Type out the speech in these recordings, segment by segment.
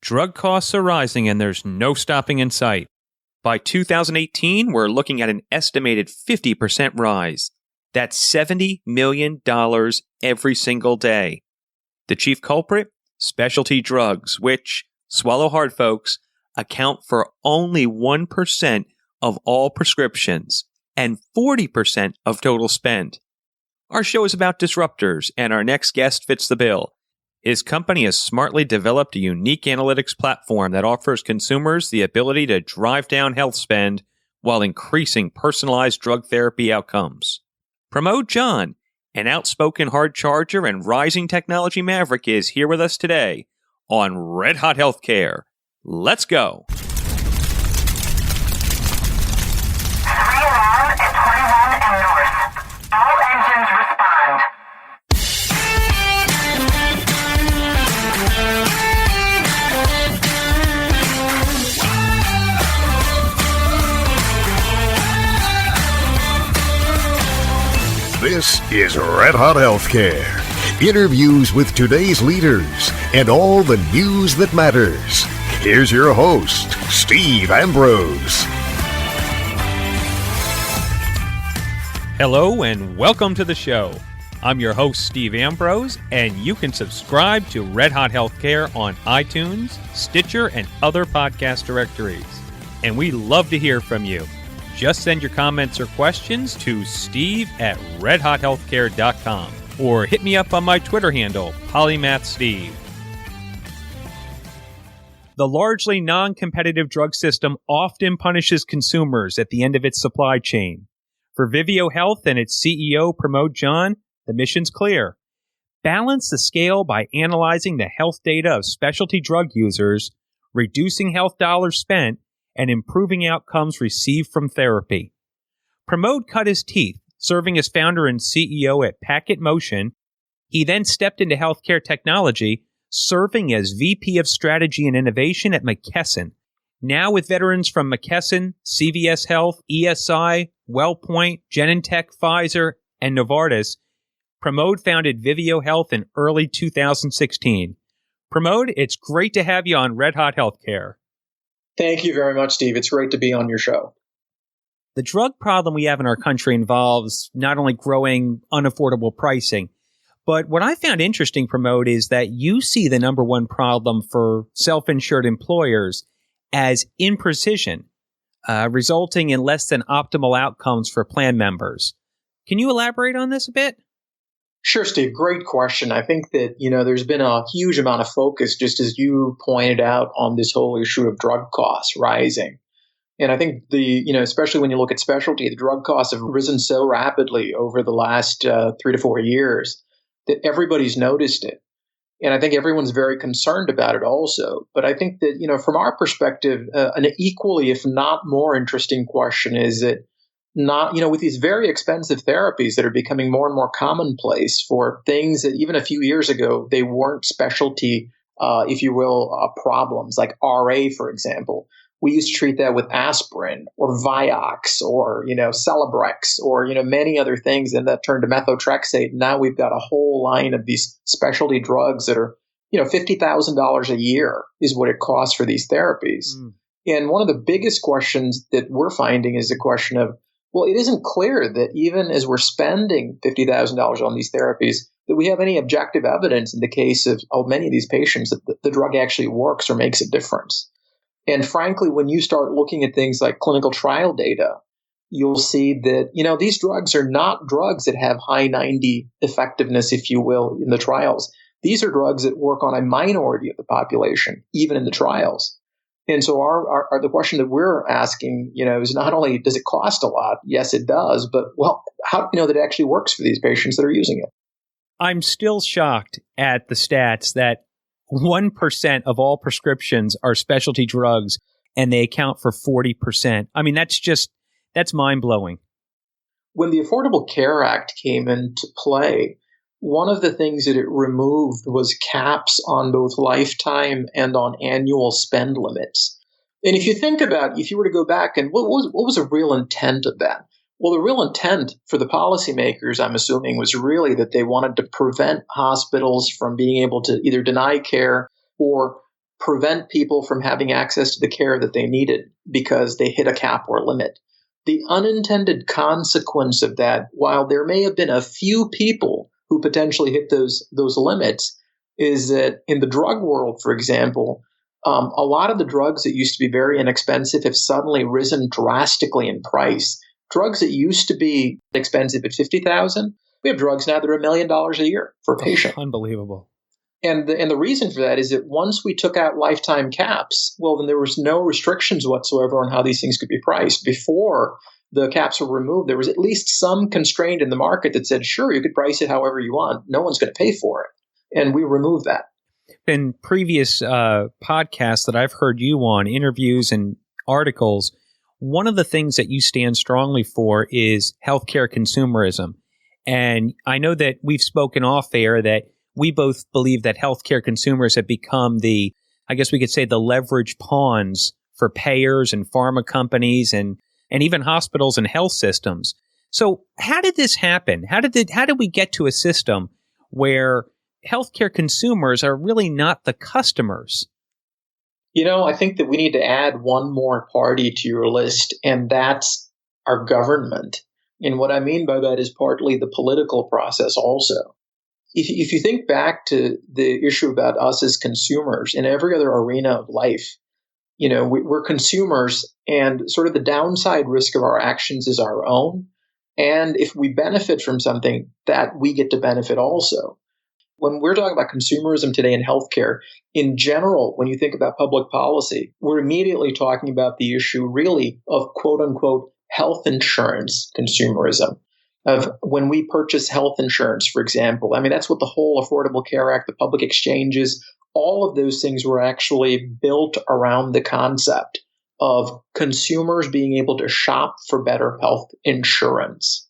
Drug costs are rising and there's no stopping in sight. By 2018, we're looking at an estimated 50% rise. That's $70 million every single day. The chief culprit? Specialty drugs, which, swallow hard folks, account for only 1% of all prescriptions and 40% of total spend. Our show is about disruptors, and our next guest fits the bill. His company has smartly developed a unique analytics platform that offers consumers the ability to drive down health spend while increasing personalized drug therapy outcomes. Pramod John, an outspoken hard charger and rising technology maverick, is here with us today on Red Hot Healthcare. Let's go. 3 alarm at 21 and north. All engines respond. This is Red Hot Healthcare. Interviews with today's leaders and all the news that matters. Here's your host, Steve Ambrose. Hello and welcome to the show. I'm your host, Steve Ambrose, and you can subscribe to Red Hot Healthcare on iTunes, Stitcher, and other podcast directories. And we love to hear from you. Just send your comments or questions to steve@redhothealthcare.com or hit me up on my Twitter handle, PolymathSteve. The largely non-competitive drug system often punishes consumers at the end of its supply chain. For Vivio Health and its CEO, Pramod John, the mission's clear. Balance the scale by analyzing the health data of specialty drug users, reducing health dollars spent, and improving outcomes received from therapy. Pramod cut his teeth, serving as founder and CEO at Packet Motion. He then stepped into healthcare technology, serving as VP of Strategy and Innovation at McKesson. Now with veterans from McKesson, CVS Health, ESI, WellPoint, Genentech, Pfizer, and Novartis, Pramod founded Vivio Health in early 2016. Pramod, it's great to have you on Red Hot Healthcare. Thank you very much, Steve. It's great to be on your show. The drug problem we have in our country involves not only growing unaffordable pricing, but what I found interesting, Pramod, is that you see the number one problem for self-insured employers as imprecision, resulting in less than optimal outcomes for plan members. Can you elaborate on this a bit? Sure, Steve. Great question. I think that, there's been a huge amount of focus, just as you pointed out, on this whole issue of drug costs rising. And I think especially when you look at specialty, the drug costs have risen so rapidly over the last 3 to 4 years that everybody's noticed it. And I think everyone's very concerned about it also. But I think that, from our perspective, an equally, if not more interesting question is that with these very expensive therapies that are becoming more and more commonplace for things that even a few years ago, they weren't specialty, if you will, problems like RA, for example. We used to treat that with aspirin or Vioxx or, Celebrex or, many other things. And that turned to methotrexate. Now we've got a whole line of these specialty drugs that are, $50,000 a year is what it costs for these therapies. And one of the biggest questions that we're finding is the question of, well, it isn't clear that even as we're spending $50,000 on these therapies, that we have any objective evidence in the case of many of these patients that the drug actually works or makes a difference. And frankly, when you start looking at things like clinical trial data, you'll see that, these drugs are not drugs that have high 90 effectiveness, if you will, in the trials. These are drugs that work on a minority of the population, even in the trials. And so the question that we're asking, is not only does it cost a lot? Yes, it does. But, how do you know that it actually works for these patients that are using it? I'm still shocked at the stats that 1% of all prescriptions are specialty drugs and they account for 40%. I mean, that's mind-blowing. When the Affordable Care Act came into play, one of the things that it removed was caps on both lifetime and on annual spend limits. And if you were to go back and what was the real intent of that? Well, the real intent for the policymakers, I'm assuming, was really that they wanted to prevent hospitals from being able to either deny care or prevent people from having access to the care that they needed because they hit a cap or limit. The unintended consequence of that, while there may have been a few people who potentially hit those limits, is that in the drug world, for example, a lot of the drugs that used to be very inexpensive have suddenly risen drastically in price. Drugs that used to be expensive at $50,000, we have drugs now that are $1 million a year for a patient. Unbelievable. And the reason for that is that once we took out lifetime caps, well, then there was no restrictions whatsoever on how these things could be priced. Before the caps were removed, there was at least some constraint in the market that said, sure, you could price it however you want. No one's going to pay for it. And we removed that. In previous podcasts that I've heard you on, interviews and articles, one of the things that you stand strongly for is healthcare consumerism. And I know that we've spoken off air that we both believe that healthcare consumers have become the, I guess we could say, the leverage pawns for payers and pharma companies and even hospitals and health systems. So how did this happen? How did we get to a system where healthcare consumers are really not the customers? I think that we need to add one more party to your list, and that's our government. And what I mean by that is partly the political process also. If you think back to the issue about us as consumers in every other arena of life, we're consumers, and sort of the downside risk of our actions is our own. And if we benefit from something, that we get to benefit also. When we're talking about consumerism today in healthcare, in general, when you think about public policy, we're immediately talking about the issue really of quote unquote health insurance consumerism. Of when we purchase health insurance, for example, I mean, that's what the whole Affordable Care Act, the public exchanges, all of those things were actually built around the concept of consumers being able to shop for better health insurance.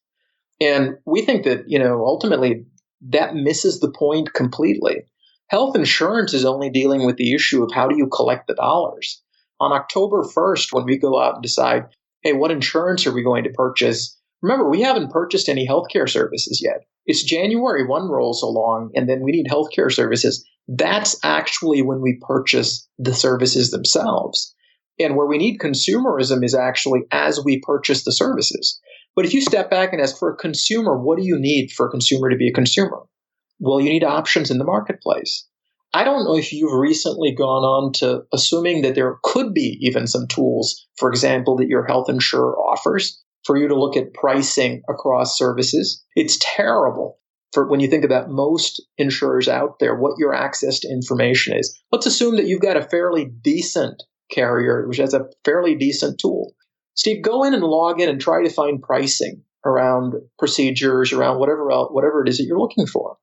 And we think that, ultimately that misses the point completely. Health insurance is only dealing with the issue of how do you collect the dollars. On October 1st, when we go out and decide, hey, what insurance are we going to purchase? Remember, we haven't purchased any healthcare services yet. It's January 1 rolls along, and then we need healthcare services. That's actually when we purchase the services themselves. And where we need consumerism is actually as we purchase the services. But if you step back and ask for a consumer, what do you need for a consumer to be a consumer? Well, you need options in the marketplace. I don't know if you've recently gone on to assuming that there could be even some tools, for example, that your health insurer offers for you to look at pricing across services. It's terrible for when you think about most insurers out there, what your access to information is. Let's assume that you've got a fairly decent carrier, which has a fairly decent tool. Steve, go in and log in and try to find pricing around procedures, around whatever it is that you're looking for.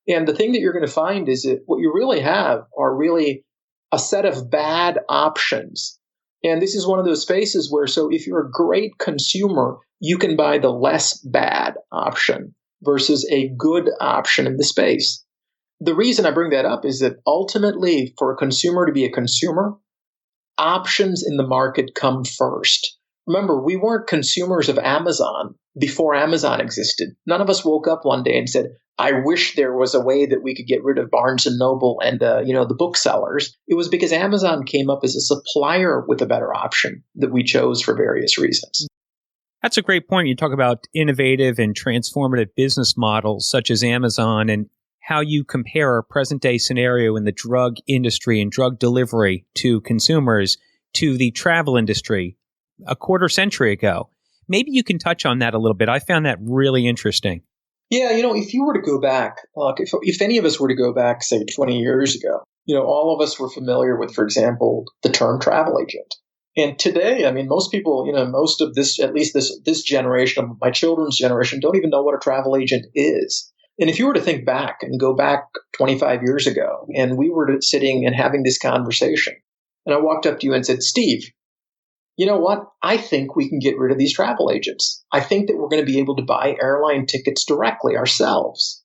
And the thing that you're going to find is that what you really have are really a set of bad options. And this is one of those spaces where, so if you're a great consumer, you can buy the less bad option versus a good option in the space. The reason I bring that up is that ultimately, for a consumer to be a consumer, options in the market come first. Remember, we weren't consumers of Amazon before Amazon existed. None of us woke up one day and said, I wish there was a way that we could get rid of Barnes and Noble and the booksellers. It was because Amazon came up as a supplier with a better option that we chose for various reasons. That's a great point. You talk about innovative and transformative business models such as Amazon and how you compare a present-day scenario in the drug industry and drug delivery to consumers to the travel industry a quarter century ago. Maybe you can touch on that a little bit. I found that really interesting. Yeah, if you were to go back, if any of us were to go back, say, 20 years ago, all of us were familiar with, for example, the term travel agent. And today, I mean, most people, most of this, at least this generation, my children's generation, don't even know what a travel agent is. And if you were to think back and go back 25 years ago, and we were sitting and having this conversation, and I walked up to you and said, Steve, you know what? I think we can get rid of these travel agents. I think that we're going to be able to buy airline tickets directly ourselves.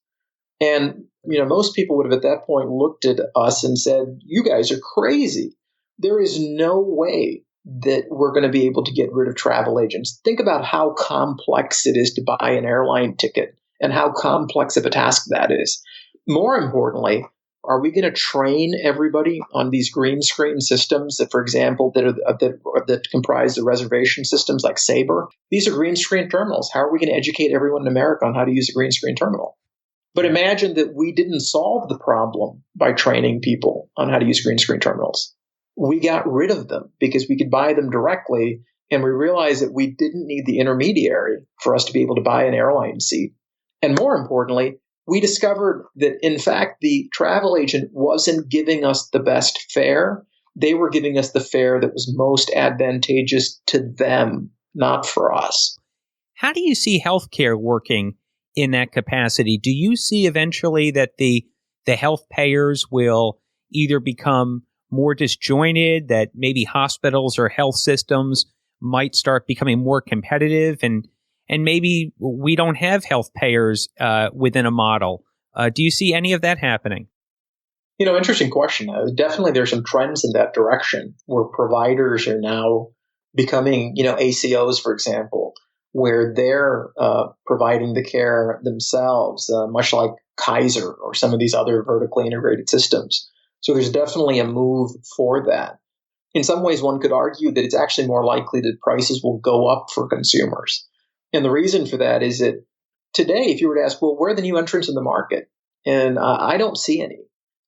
And, most people would have at that point looked at us and said, you guys are crazy. There is no way that we're going to be able to get rid of travel agents. Think about how complex it is to buy an airline ticket and how complex of a task that is. More importantly, Are we going to train everybody on these green screen systems that, for example, that comprise the reservation systems like Sabre? These are green screen terminals. How are we going to educate everyone in America on how to use a green screen terminal? But imagine that we didn't solve the problem by training people on how to use green screen terminals. We got rid of them because we could buy them directly, and we realized that we didn't need the intermediary for us to be able to buy an airline seat. And more importantly, we discovered that, in fact, the travel agent wasn't giving us the best fare. They were giving us the fare that was most advantageous to them, not for us. How do you see healthcare working in that capacity? Do you see eventually that the health payers will either become more disjointed, that maybe hospitals or health systems might start becoming more competitive, and maybe we don't have health payers within a model? Do you see any of that happening? Interesting question. Definitely there's some trends in that direction where providers are now becoming, ACOs, for example, where they're providing the care themselves, much like Kaiser or some of these other vertically integrated systems. So there's definitely a move for that. In some ways, one could argue that it's actually more likely that prices will go up for consumers. And the reason for that is that today, if you were to ask, well, where are the new entrants in the market? And I don't see any.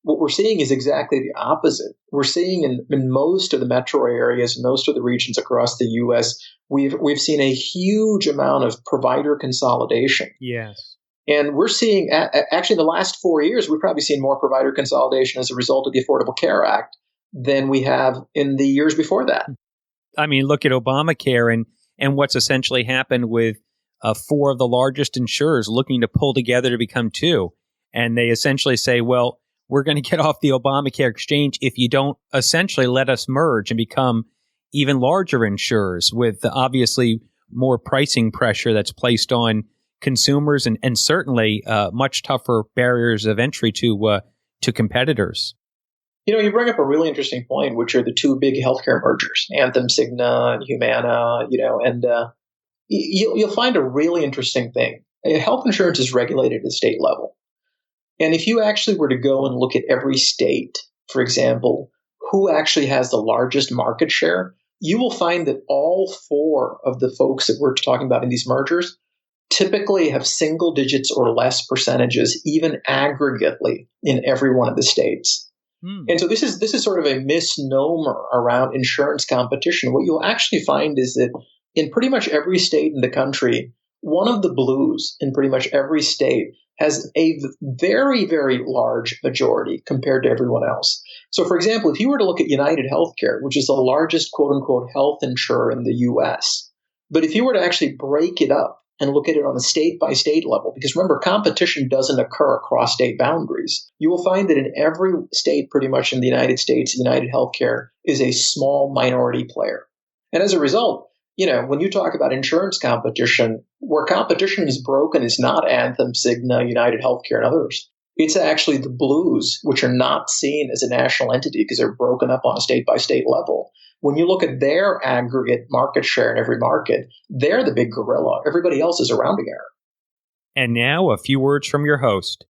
What we're seeing is exactly the opposite. We're seeing in most of the metro areas, most of the regions across the U.S., we've seen a huge amount of provider consolidation. Yes. And we're seeing, actually, in the last 4 years, we've probably seen more provider consolidation as a result of the Affordable Care Act than we have in the years before that. I mean, look at Obamacare and what's essentially happened with 4 of the largest insurers looking to pull together to become 2. And they essentially say, well, we're going to get off the Obamacare exchange if you don't essentially let us merge and become even larger insurers, with obviously more pricing pressure that's placed on consumers and certainly much tougher barriers of entry to competitors. You bring up a really interesting point, which are the 2 big healthcare mergers, Anthem, Cigna, and Humana, and you'll find a really interesting thing. Health insurance is regulated at the state level. And if you actually were to go and look at every state, for example, who actually has the largest market share, you will find that all 4 of the folks that we're talking about in these mergers typically have single digits or less percentages, even aggregately, in every one of the states. And so this is sort of a misnomer around insurance competition. What you'll actually find is that in pretty much every state in the country, one of the blues in pretty much every state has a very, very large majority compared to everyone else. So, for example, if you were to look at United Healthcare, which is the largest quote-unquote health insurer in the U.S., but if you were to actually break it up and look at it on a state-by-state level, because remember, competition doesn't occur across state boundaries, you will find that in every state pretty much in the United States, United Healthcare is a small minority player. And as a result, when you talk about insurance competition, where competition is broken is not Anthem, Cigna, United Healthcare, and others. It's actually the blues, which are not seen as a national entity because they're broken up on a state-by-state level. When you look at their aggregate market share in every market, they're the big gorilla. Everybody else is a rounding error. And now a few words from your host.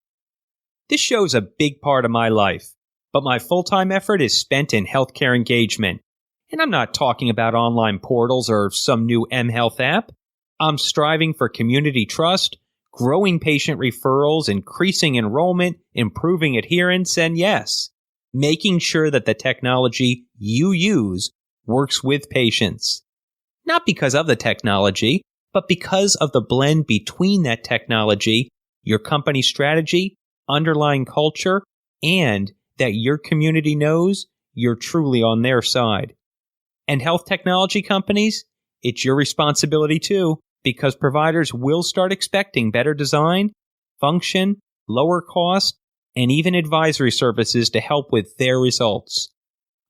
This show's a big part of my life, but my full-time effort is spent in healthcare engagement. And I'm not talking about online portals or some new mHealth app. I'm striving for community trust, growing patient referrals, increasing enrollment, improving adherence, and yes, making sure that the technology you use works with patients. Not because of the technology, but because of the blend between that technology, your company strategy, underlying culture, and that your community knows you're truly on their side. And health technology companies, it's your responsibility too, because providers will start expecting better design, function, lower cost, and even advisory services to help with their results.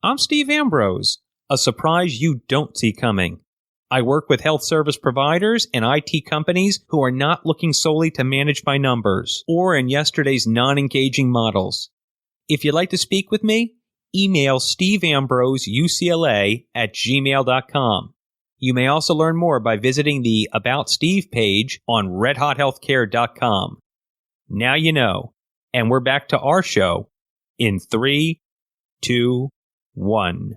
I'm Steve Ambrose, a surprise you don't see coming. I work with health service providers and IT companies who are not looking solely to manage by numbers or in yesterday's non-engaging models. If you'd like to speak with me, email steveambroseucla@gmail.com. You may also learn more by visiting the About Steve page on redhothealthcare.com. Now you know, and we're back to our show. in 3, 2, 1.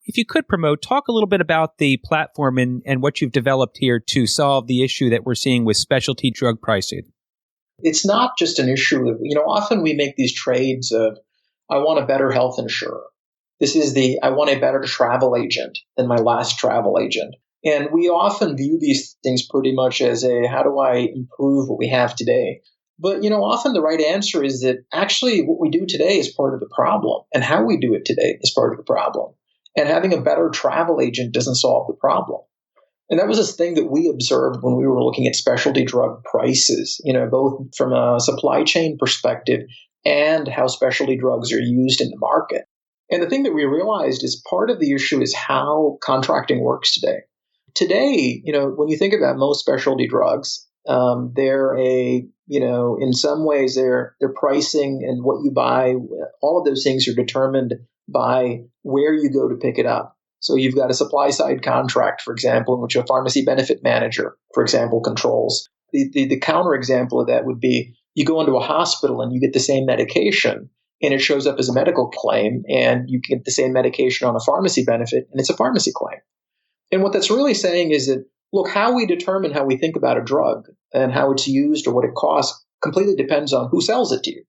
If you could, Pramod, talk a little bit about the platform and what you've developed here to solve the issue that we're seeing with specialty drug pricing. It's not just an issue of, often we make these trades of, I want a better health insurer. This is I want a better travel agent than my last travel agent. And we often view these things pretty much as how do I improve what we have today? But, often the right answer is that actually what we do today is part of the problem, and how we do it today is part of the problem. And having a better travel agent doesn't solve the problem. And that was this thing that we observed when we were looking at specialty drug prices, both from a supply chain perspective and how specialty drugs are used in the market. And the thing that we realized is part of the issue is how contracting works today. Today, when you think about most specialty drugs, they're in some ways their pricing and what you buy, all of those things are determined by where you go to pick it up. So you've got a supply side contract, for example, in which a pharmacy benefit manager, for example, controls. The counter example of that would be you go into a hospital and you get the same medication and it shows up as a medical claim, and you get the same medication on a pharmacy benefit and it's a pharmacy claim. And what that's really saying is that, look, how we determine how we think about a drug and how it's used or what it costs completely depends on who sells it to you.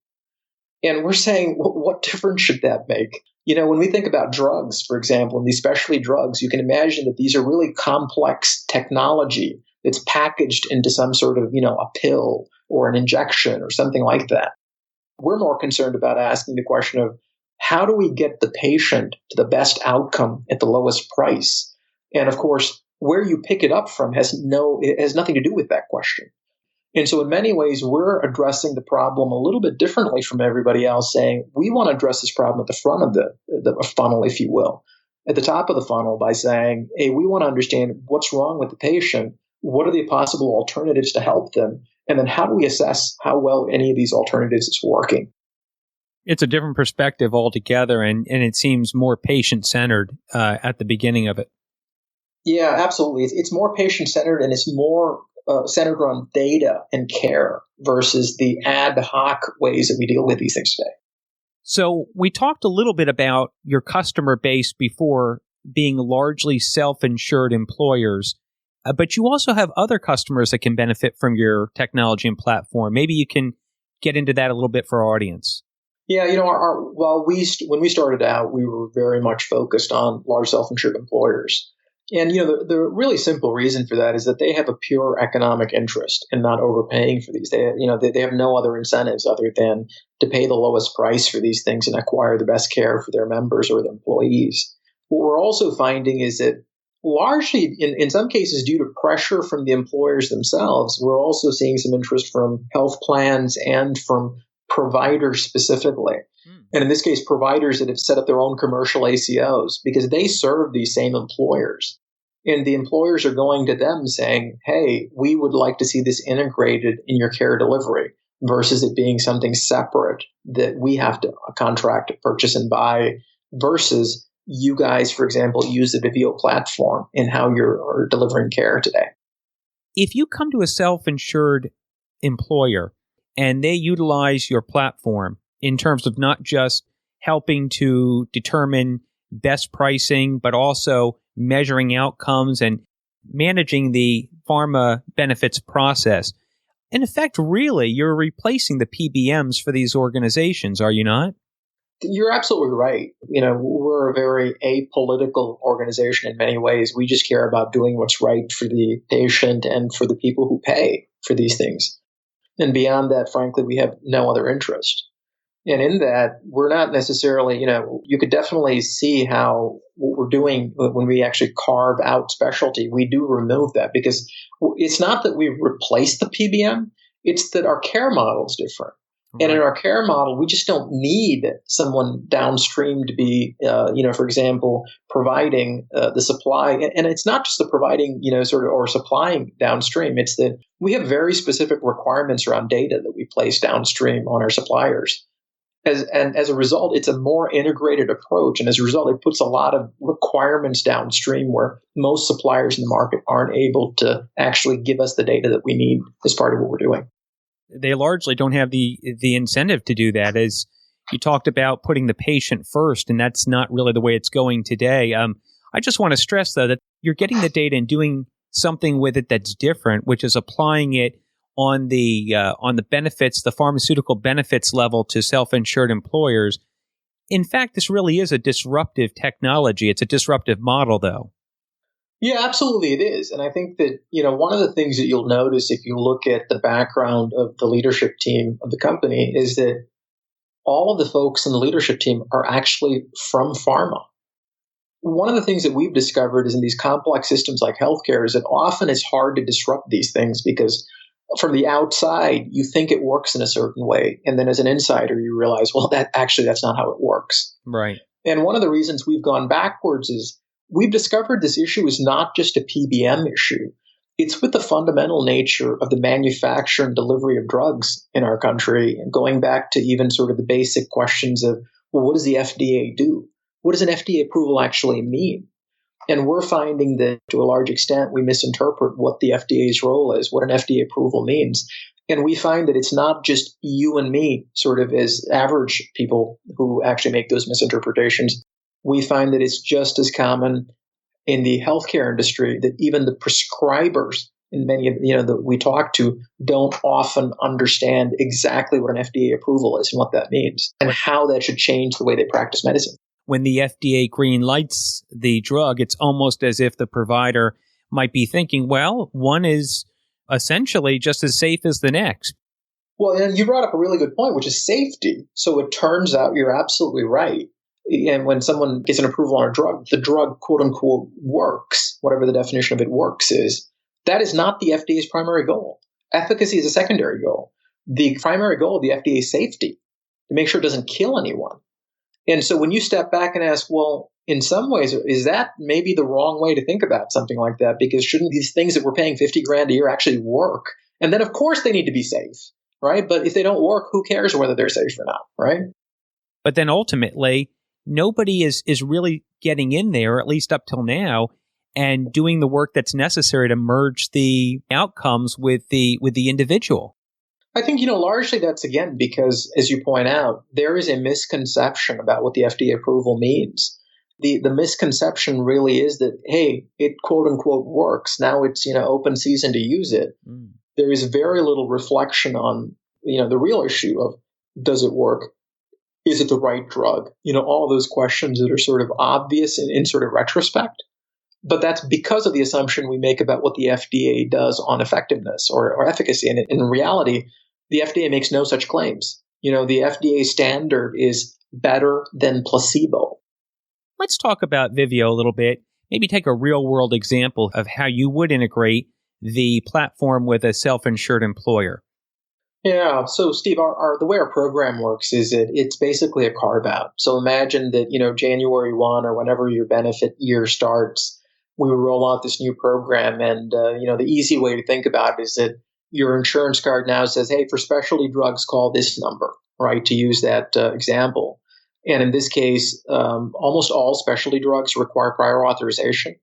And we're saying, what difference should that make? When we think about drugs, for example, and these specialty drugs, you can imagine that these are really complex technology that's packaged into some sort of, a pill or an injection or something like that. We're more concerned about asking the question of how do we get the patient to the best outcome at the lowest price? And of course, where you pick it up from it has nothing to do with that question. And so in many ways, we're addressing the problem a little bit differently from everybody else, saying we want to address this problem at the front of the funnel, if you will, at the top of the funnel by saying, hey, we want to understand what's wrong with the patient. What are the possible alternatives to help them? And then how do we assess how well any of these alternatives is working? It's a different perspective altogether, and it seems more patient-centered at the beginning of it. Yeah, absolutely. It's more patient-centered, and it's more centered on data and care versus the ad hoc ways that we deal with these things today. So we talked a little bit about your customer base before being largely self-insured employers, but you also have other customers that can benefit from your technology and platform. Maybe you can get into that a little bit for our audience. Yeah, when we started out, we were very much focused on large self-insured employers. And, the really simple reason for that is that they have a pure economic interest in not overpaying for these. They have no other incentives other than to pay the lowest price for these things and acquire the best care for their members or their employees. What we're also finding is that largely, in some cases, due to pressure from the employers themselves, we're also seeing some interest from health plans and from providers specifically. And in this case, providers that have set up their own commercial ACOs because they serve these same employers. And the employers are going to them saying, hey, we would like to see this integrated in your care delivery versus it being something separate that we have to contract, purchase, and buy versus you guys, for example, use the Vivio platform in how you're delivering care today. If you come to a self-insured employer and they utilize your platform in terms of not just helping to determine best pricing, but also measuring outcomes and managing the pharma benefits process, in effect, really, you're replacing the PBMs for these organizations, are you not? You're absolutely right. We're a very apolitical organization in many ways. We just care about doing what's right for the patient and for the people who pay for these things. And beyond that, frankly, we have no other interest. And in that, we're not necessarily, you could definitely see how what we're doing when we actually carve out specialty, we do remove that because it's not that we replace the PBM, it's that our care model is different. Right. And in our care model, we just don't need someone downstream to be, for example, providing the supply. And it's not just the providing, or supplying downstream. It's that we have very specific requirements around data that we place downstream on our suppliers. As a result, it's a more integrated approach. And as a result, it puts a lot of requirements downstream where most suppliers in the market aren't able to actually give us the data that we need as part of what we're doing. They largely don't have the incentive to do that. As You talked about putting the patient first, and that's not really the way it's going today. I just want to stress, though, that you're getting the data and doing something with it that's different, which is applying it on the benefits, the pharmaceutical benefits level to self-insured employers. In fact, this really is a disruptive technology. It's a disruptive model, though. Yeah, absolutely it is. And I think that, one of the things that you'll notice if you look at the background of the leadership team of the company is that all of the folks in the leadership team are actually from pharma. One of the things that we've discovered is in these complex systems like healthcare is that often it's hard to disrupt these things because from the outside, you think it works in a certain way. And then as an insider, you realize, well, that's not how it works. Right. And one of the reasons we've gone backwards is we've discovered this issue is not just a PBM issue. It's with the fundamental nature of the manufacture and delivery of drugs in our country, and going back to even sort of the basic questions of, well, what does the FDA do? What does an FDA approval actually mean? And we're finding that to a large extent, we misinterpret what the FDA's role is, what an FDA approval means. And we find that it's not just you and me, sort of as average people who actually make those misinterpretations. We find that it's just as common in the healthcare industry that even the prescribers in many of that we talk to don't often understand exactly what an FDA approval is and what that means and how that should change the way they practice medicine. When the FDA green lights the drug, it's almost as if the provider might be thinking, well, one is essentially just as safe as the next. Well, and you brought up a really good point, which is safety. So it turns out you're absolutely right. And when someone gets an approval on a drug, the drug, quote unquote, works, whatever the definition of it works is, that is not the FDA's primary goal. Efficacy is a secondary goal. The primary goal of the FDA is safety, to make sure it doesn't kill anyone. And so when you step back and ask, well, in some ways, is that maybe the wrong way to think about something like that? Because shouldn't these things that we're paying $50,000 a year actually work? And then, of course, they need to be safe, right? But if they don't work, who cares whether they're safe or not, right? But then ultimately, nobody is really getting in there, at least up till now, and doing the work that's necessary to merge the outcomes with the individual. I think, largely that's, again, because, as you point out, there is a misconception about what the FDA approval means. The misconception really is that, hey, it quote unquote works. Now it's, open season to use it. There is very little reflection on, the real issue of, does it work? Is it the right drug? All those questions that are sort of obvious in sort of retrospect. But that's because of the assumption we make about what the FDA does on effectiveness or efficacy. And in reality, the FDA makes no such claims. The FDA standard is better than placebo. Let's talk about Vivio a little bit. Maybe take a real world example of how you would integrate the platform with a self-insured employer. Yeah. So, Steve, the way our program works is it's basically a carve out. So imagine that, January 1 or whenever your benefit year starts, we roll out this new program. And, the easy way to think about it is that your insurance card now says, hey, for specialty drugs, call this number, right? To use that example. And in this case, almost all specialty drugs require prior authorization.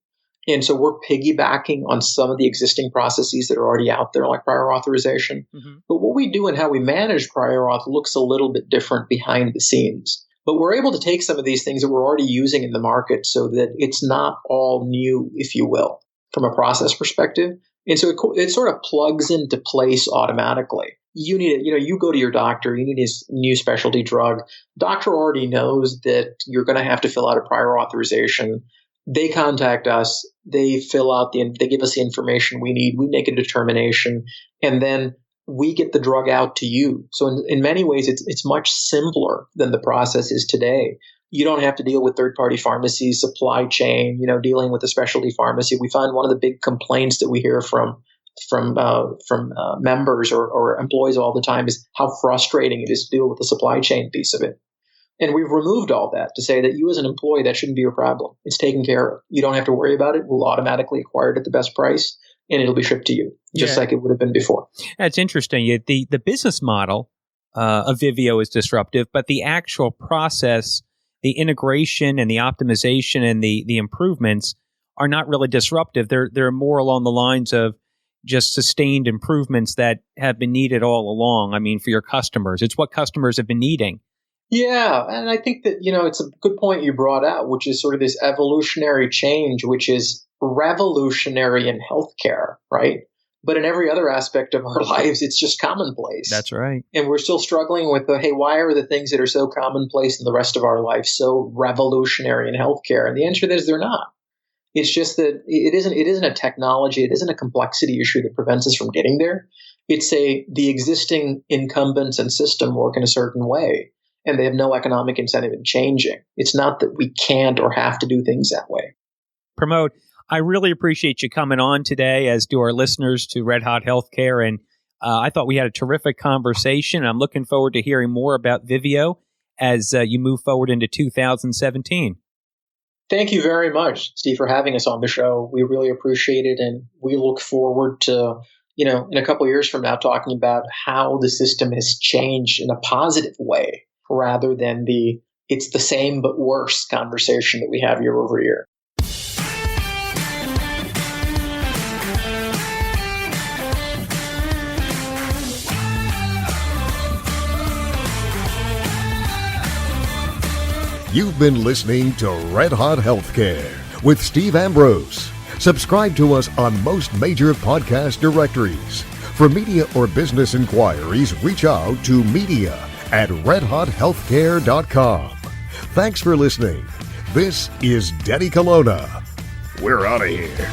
And so we're piggybacking on some of the existing processes that are already out there, like prior authorization. Mm-hmm. But what we do and how we manage prior auth looks a little bit different behind the scenes. But we're able to take some of these things that we're already using in the market so that it's not all new, if you will, from a process perspective. And so it sort of plugs into place automatically. You need it, you go to your doctor, you need a new specialty drug. Doctor already knows that you're going to have to fill out a prior authorization. They contact us, they fill out they give us the information we need, we make a determination, and then we get the drug out to you. So in many ways, it's much simpler than the process is today. You don't have to deal with third-party pharmacies, supply chain, dealing with a specialty pharmacy. We find one of the big complaints that we hear from members or employees all the time is how frustrating it is to deal with the supply chain piece of it. And we've removed all that to say that you as an employee, that shouldn't be your problem. It's taken care of. You don't have to worry about it. We'll automatically acquire it at the best price, and it'll be shipped to you, just like it would have been before. That's interesting. The business model of Vivio is disruptive, but the actual process, the integration and the optimization and the improvements are not really disruptive. They're more along the lines of just sustained improvements that have been needed all along. I mean, for your customers, it's what customers have been needing. Yeah, and I think that, it's a good point you brought out, which is sort of this evolutionary change, which is revolutionary in healthcare, right? But in every other aspect of our lives, it's just commonplace. That's right. And we're still struggling with hey, why are the things that are so commonplace in the rest of our life so revolutionary in healthcare? And the answer is they're not. It's just that it isn't a technology, it isn't a complexity issue that prevents us from getting there. It's the existing incumbents and system work in a certain way, and they have no economic incentive in changing. It's not that we can't or have to do things that way. Pramod, I really appreciate you coming on today, as do our listeners to Red Hot Healthcare. And I thought we had a terrific conversation. I'm looking forward to hearing more about Vivio as you move forward into 2017. Thank you very much, Steve, for having us on the show. We really appreciate it, and we look forward to, in a couple of years from now, talking about how the system has changed in a positive way, rather than it's the same but worse conversation that we have year over year. You've been listening to Red Hot Healthcare with Steve Ambrose. Subscribe to us on most major podcast directories. For media or business inquiries, reach out to media@redhothealthcare.com. Thanks for listening. This is Denny Colonna. We're out of here.